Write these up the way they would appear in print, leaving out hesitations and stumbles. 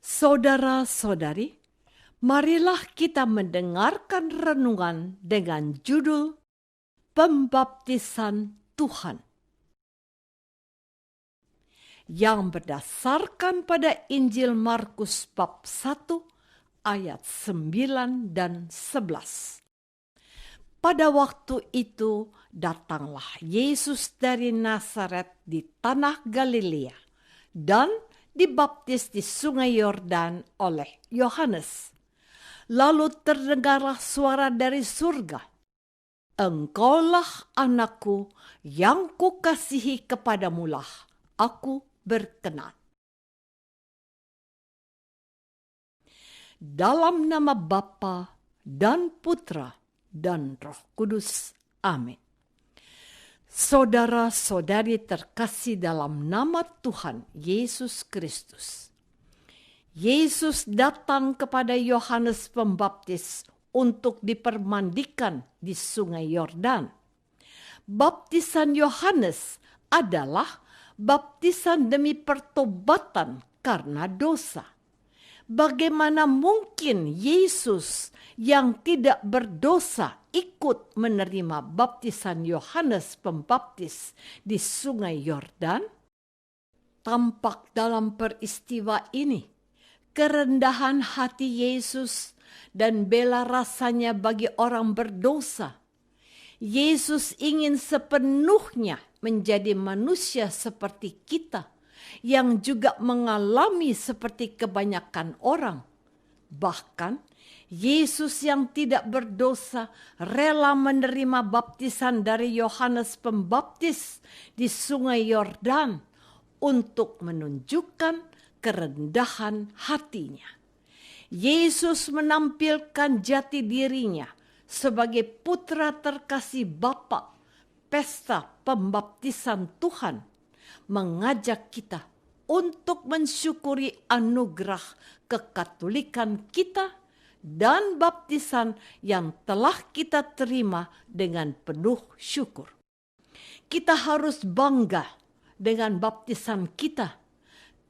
Saudara-saudari, marilah kita mendengarkan renungan dengan judul Pembaptisan Tuhan, yang berdasarkan pada Injil Markus bab 1 ayat 9 dan 11. Pada waktu itu datanglah Yesus dari Nazaret di tanah Galilea dan dibaptis di sungai Yordan oleh Yohanes. Lalu terdengarlah suara dari surga, "Engkaulah anakku yang kukasihi, kepadamulah aku berkenan." Dalam nama Bapa dan Putra dan Roh Kudus. Amin. Saudara-saudari terkasih dalam nama Tuhan Yesus Kristus. Yesus datang kepada Yohanes Pembaptis untuk dipermandikan di sungai Yordan. Baptisan Yohanes adalah baptisan demi pertobatan karena dosa. Bagaimana mungkin Yesus yang tidak berdosa ikut menerima baptisan Yohanes Pembaptis di sungai Yordan? Tampak dalam peristiwa ini kerendahan hati Yesus dan bela rasanya bagi orang berdosa. Yesus ingin sepenuhnya menjadi manusia seperti kita, yang juga mengalami seperti kebanyakan orang. Bahkan Yesus yang tidak berdosa rela menerima baptisan dari Yohanes Pembaptis di sungai Yordan untuk menunjukkan kerendahan hatinya. Yesus menampilkan jati dirinya sebagai putra terkasih Bapa. Pesta pembaptisan Tuhan mengajak kita untuk mensyukuri anugerah kekatolikan kita dan baptisan yang telah kita terima dengan penuh syukur. Kita harus bangga dengan baptisan kita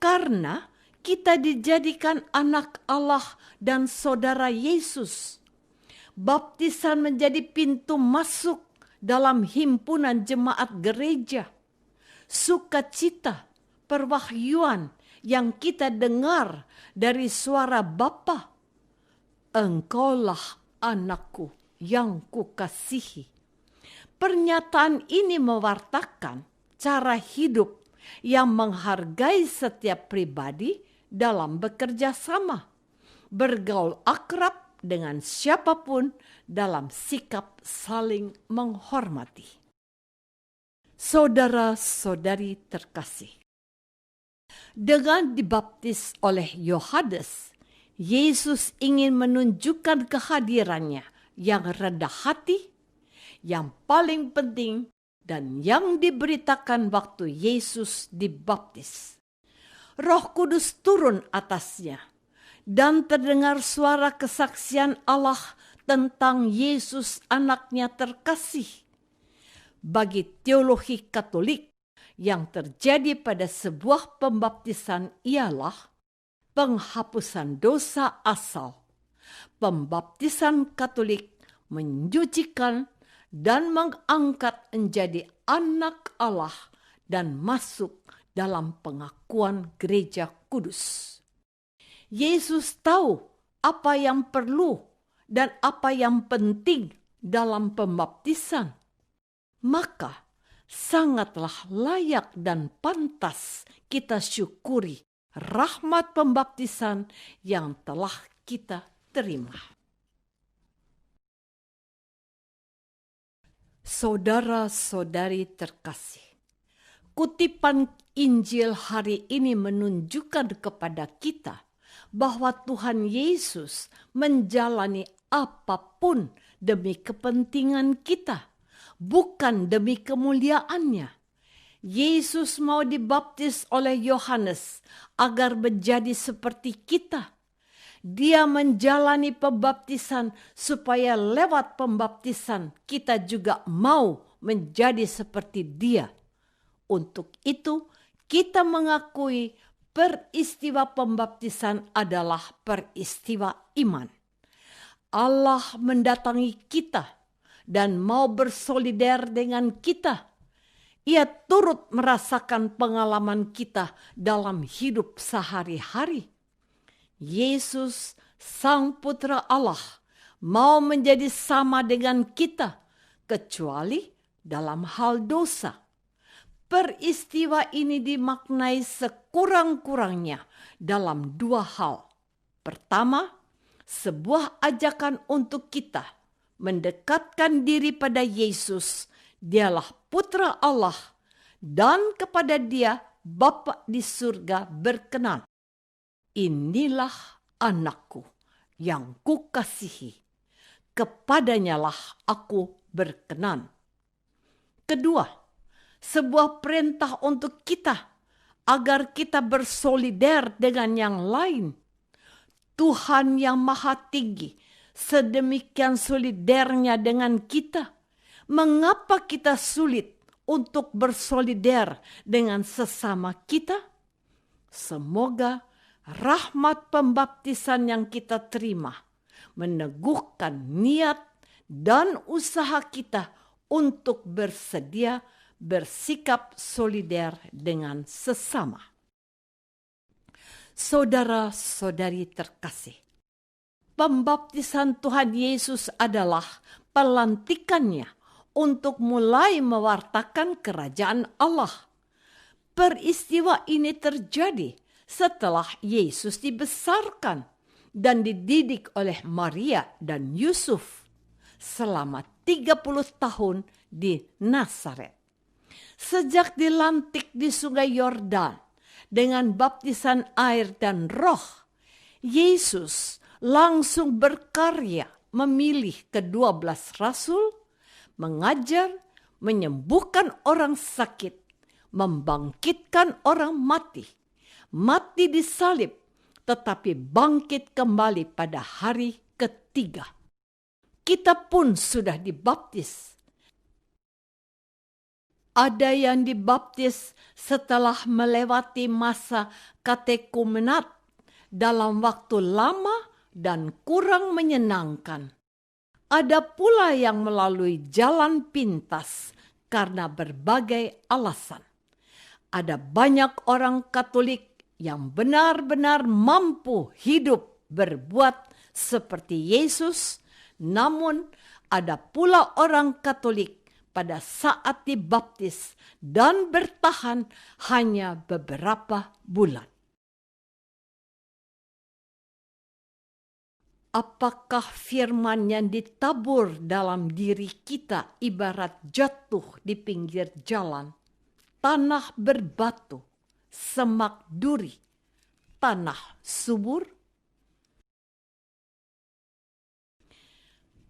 karena kita dijadikan anak Allah dan saudara Yesus. Baptisan menjadi pintu masuk dalam himpunan jemaat gereja. Sukacita, perwahyuan yang kita dengar dari suara Bapa, "Engkaulah anakku yang kukasihi." Pernyataan ini mewartakan cara hidup yang menghargai setiap pribadi dalam bekerja sama, bergaul akrab dengan siapapun dalam sikap saling menghormati. Saudara-saudari terkasih, dengan dibaptis oleh Yohanes, Yesus ingin menunjukkan kehadirannya yang rendah hati, yang paling penting, dan yang diberitakan waktu Yesus dibaptis. Roh Kudus turun atasnya, dan terdengar suara kesaksian Allah tentang Yesus anaknya terkasih. Bagi teologi Katolik, yang terjadi pada sebuah pembaptisan ialah penghapusan dosa asal. Pembaptisan Katolik menyucikan dan mengangkat menjadi anak Allah dan masuk dalam pengakuan gereja kudus. Yesus tahu apa yang perlu dan apa yang penting dalam pembaptisan. Maka sangatlah layak dan pantas kita syukuri rahmat pembaptisan yang telah kita terima. Saudara-saudari terkasih, kutipan Injil hari ini menunjukkan kepada kita bahwa Tuhan Yesus menjalani apapun demi kepentingan kita, bukan demi kemuliaannya. Yesus mau dibaptis oleh Yohanes agar menjadi seperti kita. Dia menjalani pembaptisan supaya lewat pembaptisan kita juga mau menjadi seperti dia. Untuk itu kita mengakui peristiwa pembaptisan adalah peristiwa iman. Allah mendatangi kita dan mau bersolider dengan kita. Ia turut merasakan pengalaman kita dalam hidup sehari-hari. Yesus, Sang Putra Allah, mau menjadi sama dengan kita, kecuali dalam hal dosa. Peristiwa ini dimaknai sekurang-kurangnya dalam dua hal. Pertama, sebuah ajakan untuk kita mendekatkan diri pada Yesus. Dialah Putra Allah, dan kepada Dia Bapa di surga berkenan. Inilah anakku yang kukasihi, kepadanyalah aku berkenan. Kedua, sebuah perintah untuk kita agar kita bersolider dengan yang lain. Tuhan yang Maha Tinggi sedemikian solidernya dengan kita. Mengapa kita sulit untuk bersolider dengan sesama kita? Semoga rahmat pembaptisan yang kita terima meneguhkan niat dan usaha kita untuk bersedia bersikap solider dengan sesama. Saudara-saudari terkasih, pembaptisan Tuhan Yesus adalah pelantikannya untuk mulai mewartakan kerajaan Allah. Peristiwa ini terjadi setelah Yesus dibesarkan dan dididik oleh Maria dan Yusuf selama 30 tahun di Nazaret. Sejak dilantik di Sungai Yordan dengan baptisan air dan Roh, Yesus langsung berkarya memilih ke-12 rasul, mengajar, menyembuhkan orang sakit, membangkitkan orang mati disalib, tetapi bangkit kembali pada hari ketiga. Kita pun sudah dibaptis. Ada yang dibaptis setelah melewati masa katekumenat dalam waktu lama dan kurang menyenangkan. Ada pula yang melalui jalan pintas karena berbagai alasan. Ada banyak orang Katolik yang benar-benar mampu hidup berbuat seperti Yesus, namun ada pula orang Katolik pada saat dibaptis dan bertahan hanya beberapa bulan. Apakah firman yang ditabur dalam diri kita ibarat jatuh di pinggir jalan, tanah berbatu, semak duri, tanah subur?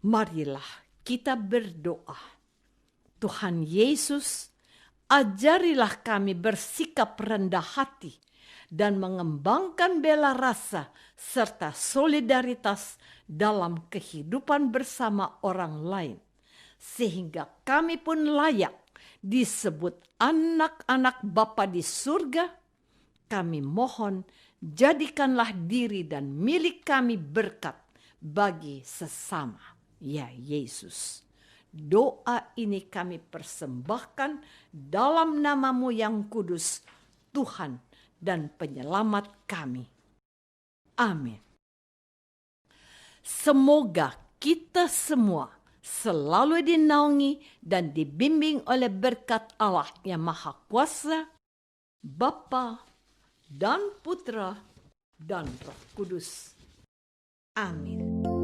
Marilah kita berdoa. Tuhan Yesus, ajarilah kami bersikap rendah hati dan mengembangkan bela rasa serta solidaritas dalam kehidupan bersama orang lain, sehingga kami pun layak disebut anak-anak Bapa di surga. Kami mohon, jadikanlah diri dan milik kami berkat bagi sesama, ya Yesus. Doa ini kami persembahkan dalam nama-Mu yang kudus, Tuhan dan penyelamat kami. Amin. Semoga kita semua selalu dinaungi dan dibimbing oleh berkat Allah yang Maha Kuasa, Bapa dan Putra dan Roh Kudus. Amin.